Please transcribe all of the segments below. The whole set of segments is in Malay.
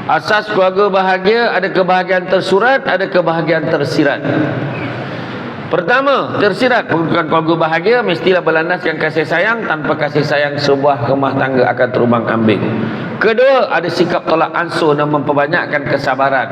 Asas keluarga bahagia, ada kebahagiaan tersurat, ada kebahagiaan tersirat. Pertama, tersirat, bukan keluarga bahagia mestilah berlandaskan kasih sayang. Tanpa kasih sayang sebuah rumah tangga akan terumbang ambing. Kedua, ada sikap tolak ansur dan memperbanyakkan kesabaran.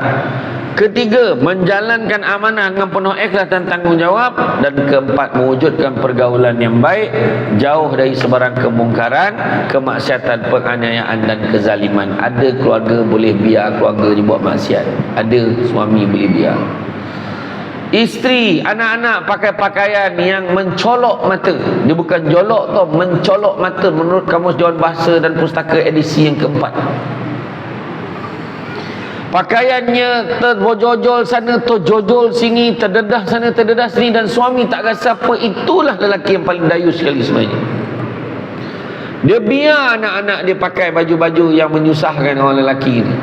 Ketiga, menjalankan amanah dengan penuh ikhlas dan tanggungjawab. Dan keempat, mewujudkan pergaulan yang baik, jauh dari sebarang kemungkaran, kemaksiatan, penganiayaan dan kezaliman. Ada keluarga boleh biar keluarga dibuat maksiat, ada suami boleh biar. Isteri, anak-anak pakai pakaian yang mencolok mata. Dia bukan jolok tau, mencolok mata menurut Kamus Dewan Bahasa dan Pustaka edisi yang keempat. Pakaiannya terbojol sana, terjojol sini, terdedah sana, terdedah sini, dan suami tak rasa apa. Itulah lelaki yang paling dayu sekali sebenarnya. Dia biar anak-anak dia pakai baju-baju yang menyusahkan orang lelaki ni.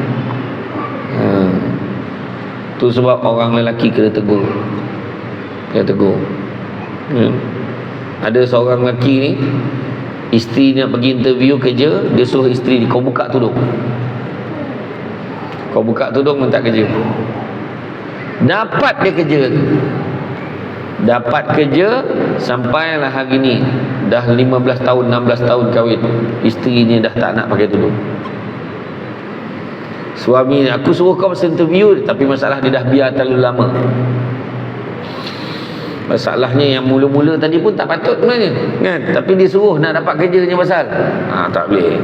Tu sebab orang lelaki kena tegur. Kena tegur. Ada seorang lelaki ni, isteri nak pergi interview kerja, dia suruh isteri ni, kau buka tudung. Kau buka tudung minta kerja. Dapat dia kerja. Dapat kerja sampailah hari ni. Dah 15 tahun, 16 tahun kahwin. Isteri ni dah tak nak pakai tudung. Suami, aku suruh kau masa interview, tapi masalah dia dah biar terlalu lama. Masalahnya yang mula-mula tadi pun tak patut sebenarnya, kan? Tapi dia suruh nak dapat kerjanya pasal. Tak boleh.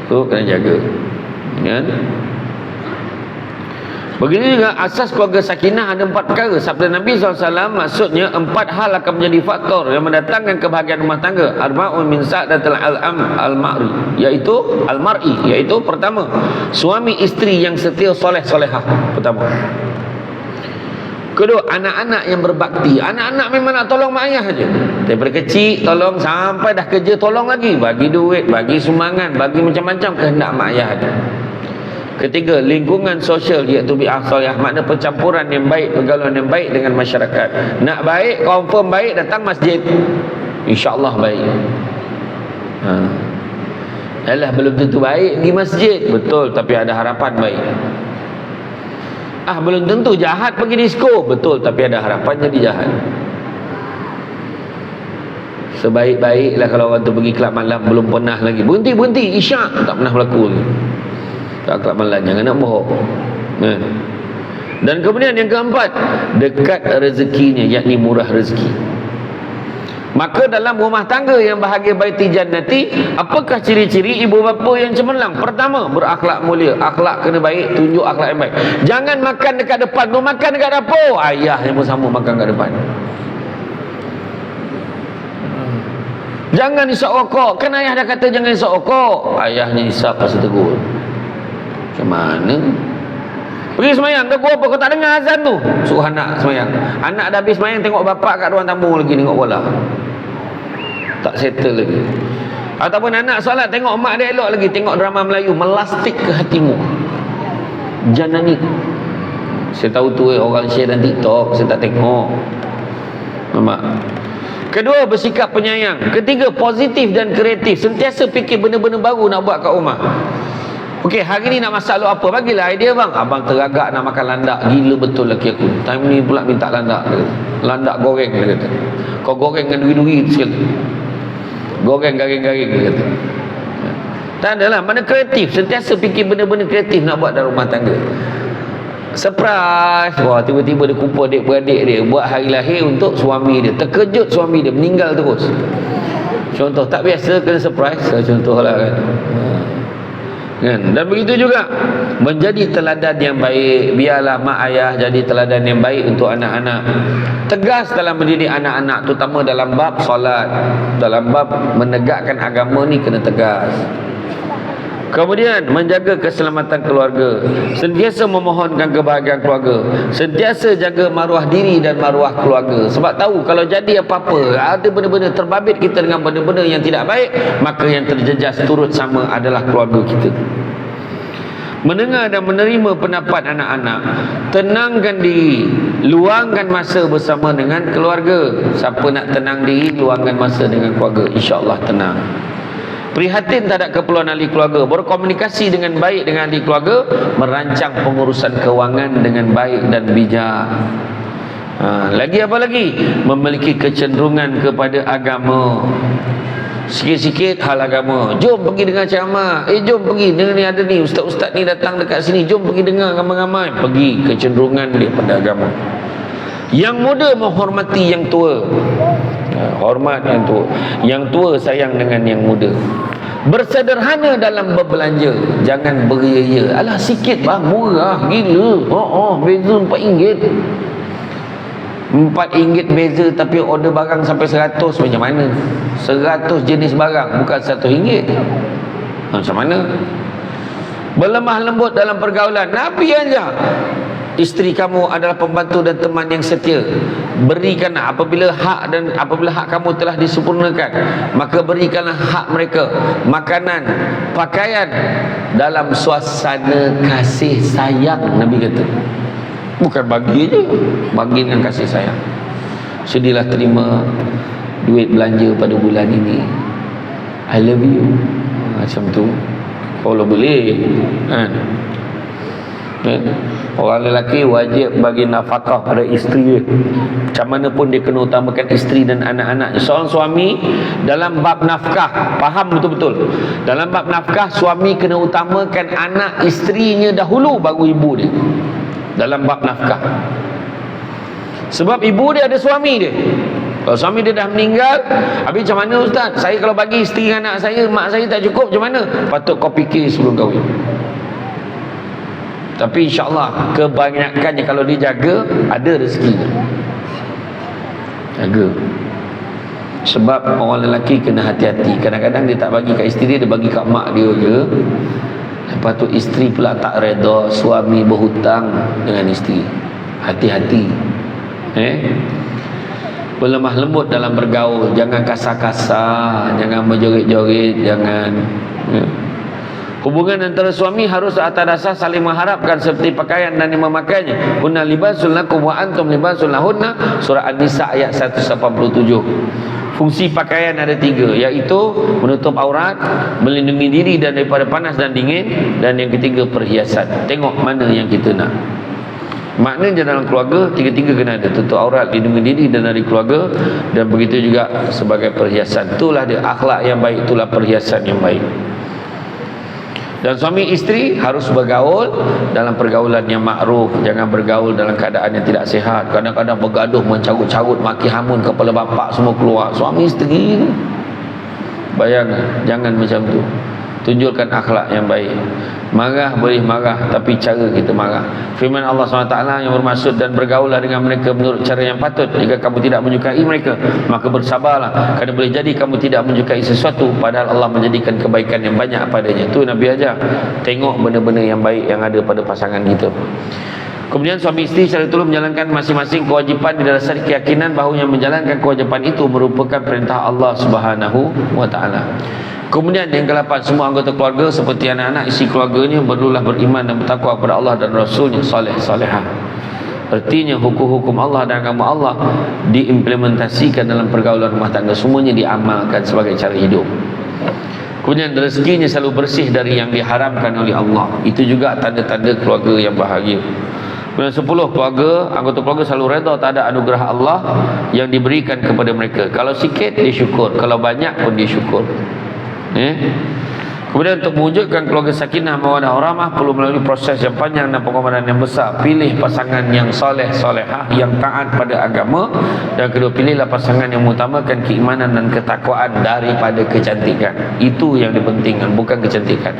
Tu kena jaga, kan? Begini juga asas keluarga sakinah ada 4 perkara. Sabda Nabi SAW, maksudnya 4 hal akan menjadi faktor yang mendatangkan kebahagiaan rumah tangga. Arba'un min sa'datil al-mar'i, iaitu pertama, suami isteri yang setia soleh solehah. Pertama. Kedua, anak-anak yang berbakti. Anak-anak memang nak tolong mak ayah saja. Daripada kecil tolong sampai dah kerja tolong lagi, bagi duit, bagi sumbangan, bagi macam-macam kehendak mak ayah saja. Ketiga, lingkungan sosial, iaitu bi'ah salihah, makna percampuran yang baik, pergaulan yang baik dengan masyarakat. Nak baik, confirm baik, datang masjid, InsyaAllah baik. Alah, belum tentu baik di masjid, betul, tapi ada harapan baik. Belum tentu jahat pergi disko, betul, tapi ada harapan jadi jahat. Sebaik-baiklah kalau orang tu pergi kelab malam, belum pernah lagi, berhenti, isyak tak pernah berlaku lagi. Tak kelab malam, jangan nak bohong. Dan kemudian yang keempat, dekat rezekinya, yakni murah rezeki. Maka dalam rumah tangga yang bahagia baiti jannati, apakah ciri-ciri ibu bapa yang cemerlang? Pertama, berakhlak mulia. Akhlak kena baik, tunjuk akhlak yang baik. Jangan makan dekat depan, mau makan dekat dapur, ayahnya pun sama makan kat depan. Jangan isap rokok, kan ayah dah kata jangan isap rokok, ayahnya isap pasal tegur. Macam mana? Pergi semayang, kau apa? Kau tak dengar azan tu? Suruh anak semayang. Anak dah habis semayang, tengok bapak kat ruang tamu lagi tengok bola. Tak settle lagi. Ataupun anak solat, tengok mak dia elok lagi, tengok drama Melayu, melastik ke hatimu. Janani. Saya tahu tu orang share dalam TikTok, saya tak tengok. Nampak? Kedua, bersikap penyayang. Ketiga, positif dan kreatif. Sentiasa fikir benda-benda baru nak buat kat rumah. Okey, hari ni nak masak apa? Bagilah idea bang. Abang teragak nak makan landak. Gila betul laki aku. Time ni pula minta landak. Landak goreng, dia kata. Kau goreng dengan duri-duri sekali. Goreng garing-garing, dia kata. Tak adalah, mana kreatif. Sentiasa fikir benda-benda kreatif nak buat dalam rumah tangga. Surprise. Wah, tiba-tiba dia kumpul adik-beradik dia buat hari lahir untuk suami dia. Terkejut suami dia, meninggal terus. Contoh, tak biasa kena surprise. Contoh lah kan. Dan begitu juga menjadi teladan yang baik. Biarlah mak ayah jadi teladan yang baik untuk anak-anak. Tegas dalam mendidik anak-anak, terutama dalam bab solat, dalam bab menegakkan agama ni kena tegas. Kemudian menjaga keselamatan keluarga, sentiasa memohonkan kebahagiaan keluarga, sentiasa jaga maruah diri dan maruah keluarga. Sebab tahu kalau jadi apa-apa, ada benda-benda terbabit kita dengan benda-benda yang tidak baik, maka yang terjejas turut sama adalah keluarga kita. Mendengar dan menerima pendapat anak-anak, tenangkan diri, luangkan masa bersama dengan keluarga. Siapa nak tenang diri, luangkan masa dengan keluarga, insya-Allah tenang. prihatin terhadap keperluan ahli keluarga, berkomunikasi dengan baik dengan ahli keluarga, merancang pengurusan kewangan dengan baik dan bijak. Lagi apa lagi? Memiliki kecenderungan kepada agama. Sikit-sikit hal agama. Jom pergi dengar ceramah. Jom pergi dengar ni, ada ni ustaz-ustaz ni datang dekat sini, jom pergi dengar ramai-ramai. Pergi, kecenderungan dia pada agama. Yang muda menghormati yang tua. Hormat yang tua. Yang tua sayang dengan yang muda. Bersederhana dalam berbelanja, jangan beria-ia. Alah sikit bang, murah gila. Beza RM4. RM4 beza tapi order barang sampai 100, macam mana? 100 jenis barang bukan RM1. Macam mana? Berlemah lembut dalam pergaulan. Nabi aja, isteri kamu adalah pembantu dan teman yang setia. Berikanlah apabila hak kamu telah disempurnakan, maka berikanlah hak mereka, makanan, pakaian, dalam suasana kasih sayang. Nabi kata, bukan bagi je, bagi dengan kasih sayang. Sedilah terima duit belanja pada bulan ini, I love you, macam tu. Kalau boleh kan. Orang lelaki wajib bagi nafkah pada isteri dia. Macam mana pun dia kena utamakan isteri dan anak-anaknya. Seorang suami dalam bab nafkah, faham betul-betul, dalam bab nafkah suami kena utamakan anak isterinya dahulu, baru ibu dia. Dalam bab nafkah, sebab ibu dia ada suami dia. Kalau suami dia dah meninggal, habis macam mana ustaz? Saya kalau bagi isteri anak saya, mak saya tak cukup, macam mana? Patut kau fikir sebelum kahwin. Tapi insyaAllah kebanyakannya kalau dijaga, ada rezekinya. Jaga. Sebab orang lelaki kena hati-hati. Kadang-kadang dia tak bagi kat isteri dia bagi kat mak dia je. Lepas tu isteri pula tak reda, suami berhutang dengan isteri. Hati-hati. Berlemah lembut dalam bergaul, jangan kasar-kasar, jangan menjoget-joget, jangan. Hubungan antara suami harus atas dasar saling mengharapkan, seperti pakaian dan memakainya. Hunna libasul lakum wa antum libasul lahunna. Surah An-Nisa ayat 187. Fungsi pakaian ada 3, iaitu menutup aurat, melindungi diri daripada panas dan dingin, dan yang ketiga perhiasan. Tengok mana yang kita nak. Maknanya dalam keluarga tiga-tiga kena ada: tutup aurat, lindungi diri dan dari keluarga, dan begitu juga sebagai perhiasan. Itulah dia akhlak yang baik, itulah perhiasan yang baik. Dan suami isteri harus bergaul dalam pergaulan yang makruf. Jangan bergaul dalam keadaan yang tidak sihat. Kadang-kadang bergaduh, mencarut-carut, maki hamun, kepala bapak semua keluar. Suami isteri, bayangkan, jangan macam tu. Tunjukkan akhlak yang baik. Marah boleh marah, tapi cara kita marah. Firman Allah SWT yang bermaksud, dan bergaulah dengan mereka menurut cara yang patut. Jika kamu tidak menyukai mereka, maka bersabarlah, kerana boleh jadi kamu tidak menyukai sesuatu, padahal Allah menjadikan kebaikan yang banyak padanya. Itu Nabi ajar. Tengok benda-benda yang baik yang ada pada pasangan kita. Kemudian suami isteri secara turut menjalankan masing-masing kewajipan didasari keyakinan bahawa yang menjalankan kewajipan itu merupakan perintah Allah Subhanahu wa taala. Kemudian yang ke-8, semua anggota keluarga seperti anak-anak, isi keluarganya perlulah beriman dan bertakwa kepada Allah dan Rasulnya, saleh-salehah. Artinya hukum-hukum Allah dan agama Allah diimplementasikan dalam pergaulan rumah tangga, semuanya diamalkan sebagai cara hidup. Kemudian rezekinya selalu bersih dari yang diharamkan oleh Allah. Itu juga tanda-tanda keluarga yang bahagia. Kemudian 10, keluarga, anggota keluarga selalu redha terhadap anugerah Allah yang diberikan kepada mereka. Kalau sikit dia syukur, kalau banyak pun dia syukur. Kemudian untuk mewujudkan keluarga sakinah mawaddah warahmah perlu melalui proses yang panjang dan pengorbanan yang besar. Pilih pasangan yang soleh solehah, yang taat pada agama, dan kedua, pilihlah pasangan yang mengutamakan keimanan dan ketakwaan daripada kecantikan. Itu yang dipentingkan, bukan kecantikan.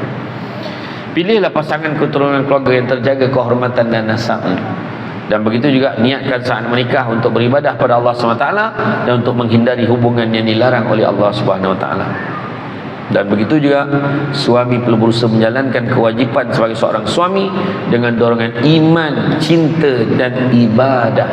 Pilihlah pasangan keturunan keluarga yang terjaga kehormatan dan nasabnya. Dan begitu juga niatkan saat menikah untuk beribadah pada Allah SWT dan untuk menghindari hubungan yang dilarang oleh Allah SWT. Dan begitu juga suami perlu berusaha menjalankan kewajipan sebagai seorang suami dengan dorongan iman, cinta dan ibadah.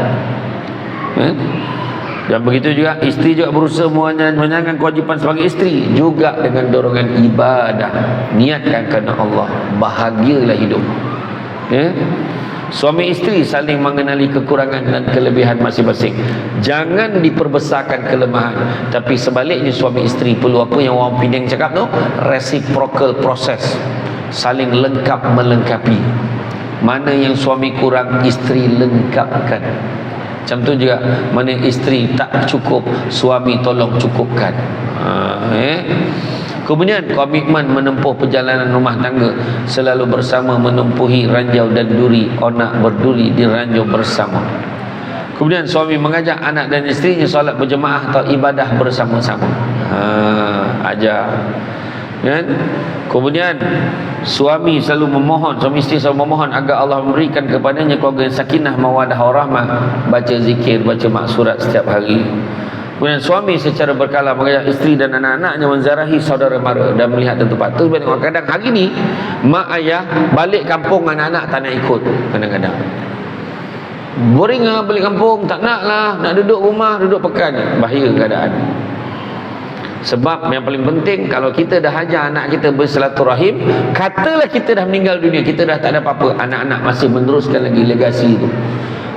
Dan begitu juga isteri juga berusaha menjalankan kewajipan sebagai isteri juga dengan dorongan ibadah. Niatkan kerana Allah, bahagialah hidup. Suami isteri saling mengenali kekurangan dan kelebihan masing-masing. Jangan diperbesarkan kelemahan, tapi sebaliknya suami isteri perlu apa yang orang Penang cakap tu, reciprocal process, saling lengkap melengkapi. Mana yang suami kurang, isteri lengkapkan. Macam tu juga, mana isteri tak cukup, suami tolong cukupkan. Kemudian komitmen menempuh perjalanan rumah tangga, selalu bersama menempuhi ranjau dan duri, onak berduri di ranjau bersama. Kemudian suami mengajak anak dan isterinya solat berjemaah atau ibadah bersama-sama. Ajar. Kan? Kemudian suami selalu memohon, suami isteri selalu memohon agar Allah memberikan kepadanya keluarga yang sakinah, mawadah, warahmah, baca zikir, baca maksurat setiap hari. Kemudian suami secara berkala mengajak isteri dan anak-anaknya menziarahi saudara mara dan melihat tempat tu. Kadang hari ni mak ayah balik kampung, anak-anak tak nak ikut. Kadang-kadang boring lah balik kampung, tak nak lah, nak duduk rumah, duduk pekan. Bahaya keadaan. Sebab yang paling penting, kalau kita dah ajar anak kita bersilaturahim, katalah kita dah meninggal dunia, kita dah tak ada apa-apa, anak-anak masih meneruskan lagi legasi itu,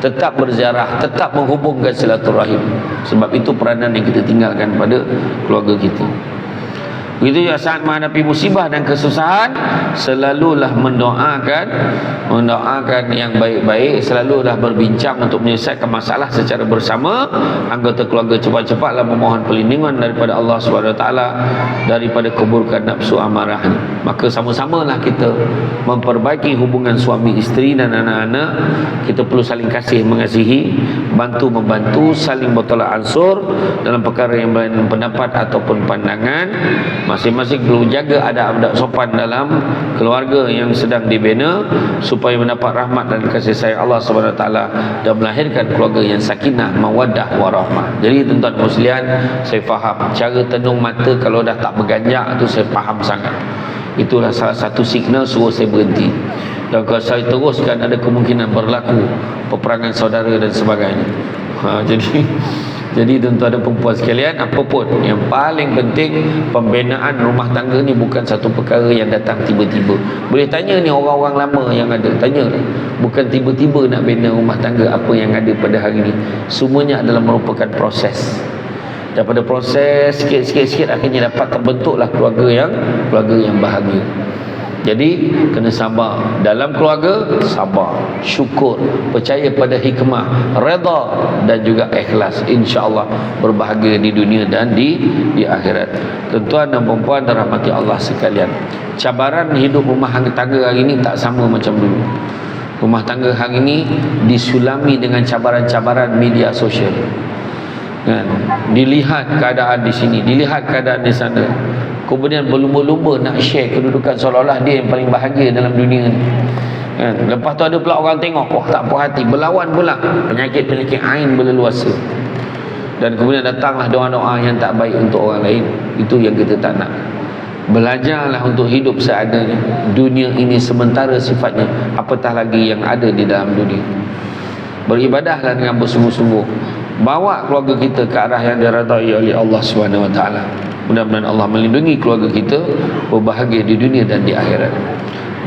tetap berziarah, tetap menghubungkan silaturahim. Sebab itu peranan yang kita tinggalkan pada keluarga kita. Begitu juga saat menghadapi musibah dan kesusahan, selalulah mendoakan yang baik-baik, selalulah berbincang untuk menyelesaikan masalah secara bersama. Anggota keluarga cepat-cepatlah memohon perlindungan daripada Allah SWT daripada keburukan nafsu amarahnya. Maka sama-samalah kita memperbaiki hubungan suami isteri dan anak-anak. Kita perlu saling kasih mengasihi, bantu-membantu, saling bertolak ansur dalam perkara yang berlainan pendapat ataupun pandangan. Masing-masing perlu jaga adab-adab sopan dalam keluarga yang sedang dibina, supaya mendapat rahmat dan kasih sayang Allah SWT dan melahirkan keluarga yang sakinah, mawaddah, warahmah. Jadi tuan-tuan muslimin, saya faham cara tenung mata kalau dah tak berganjak tu, saya faham sangat. Itulah salah satu signal suruh saya berhenti. Dan kalau saya teruskan, ada kemungkinan berlaku peperangan saudara dan sebagainya. Jadi tuan-tuan dan perempuan sekalian, apapun yang paling penting, pembinaan rumah tangga ni bukan satu perkara yang datang tiba-tiba. Boleh tanya ni orang-orang lama yang ada, tanya, bukan tiba-tiba nak bina rumah tangga apa yang ada pada hari ni. Semuanya adalah merupakan proses. Daripada proses sikit-sikit akhirnya dapat terbentuklah keluarga yang bahagia. Jadi kena sabar dalam keluarga, sabar, syukur, percaya pada hikmah, redha dan juga ikhlas. InsyaAllah berbahagia di dunia dan di akhirat. Tuan-tuan dan puan-puan dirahmati Allah sekalian, cabaran hidup rumah tangga hari ini tak sama macam dulu. Rumah tangga hari ini disulami dengan cabaran-cabaran media sosial. Kan? Dilihat keadaan di sini, dilihat keadaan di sana, kemudian berlumba-lumba nak share kedudukan seolah-olah dia yang paling bahagia dalam dunia ni. Kan? Lepas tu ada pula orang tengok, wah tak puas hati, berlawan pula, penyakit-penyakit ain berleluasa. Dan kemudian datanglah doa-doa yang tak baik untuk orang lain. Itu yang kita tak nak. Belajarlah untuk hidup seadanya. Dunia ini sementara sifatnya, apatah lagi yang ada di dalam dunia. Beribadahlah dengan bersungguh-sungguh, bawa keluarga kita ke arah yang diridai oleh Allah SWT. Mudah-mudahan Allah melindungi keluarga kita, berbahagia di dunia dan di akhirat.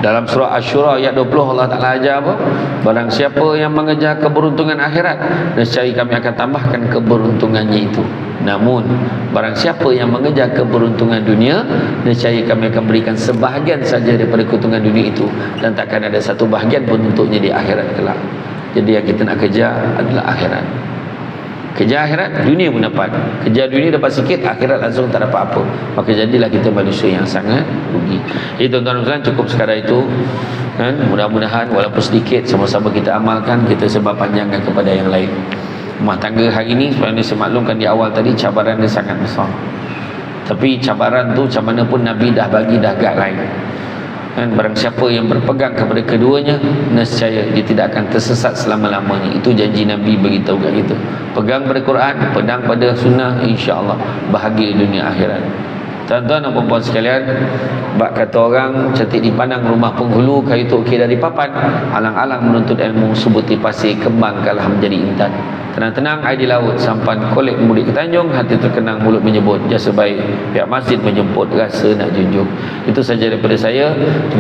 Dalam surah Asy-Syura ayat 20 Allah Ta'ala ajar apa? Barang siapa yang mengejar keberuntungan akhirat, nescaya kami akan tambahkan keberuntungannya itu. Namun barang siapa yang mengejar keberuntungan dunia, nescaya kami akan berikan sebahagian saja daripada keuntungan dunia itu, dan takkan ada satu bahagian pun untuknya di akhirat kelak. Jadi yang kita nak kejar adalah akhirat. Kejar akhirat, dunia pun dapat. Kejar dunia dapat sikit, akhirat langsung tak dapat apa. Maka jadilah kita manusia yang sangat rugi. Jadi tuan-tuan dan cukup sekadar itu. Kan? Mudah-mudahan walaupun sedikit, sama-sama kita amalkan, kita sebab panjangkan kepada yang lain. Rumah tangga hari ini, sebenarnya saya maklumkan di awal tadi, cabaran dia sangat besar. Tapi cabaran tu macam mana pun Nabi dah bagi dah guideline. Dan barang siapa yang berpegang kepada keduanya, nescaya dia tidak akan tersesat selama-lamanya. Itu janji Nabi beritahu kat kita. Pegang pada Quran, pedang pada sunnah, insya-Allah bahagia dunia akhirat. Tuan-tuan dan puan-puan sekalian, bak kata orang cantik dipandang rumah penghulu, kayu tu okey dari papan, alang-alang menuntut ilmu, sebutir pasir kembang kalah menjadi intan. Tenang-tenang air di laut, sampan kolek mudik ke Tanjung, hati terkenang mulut menyebut, jasa baik pihak masjid menjemput, rasa nak junjung. Itu saja daripada saya.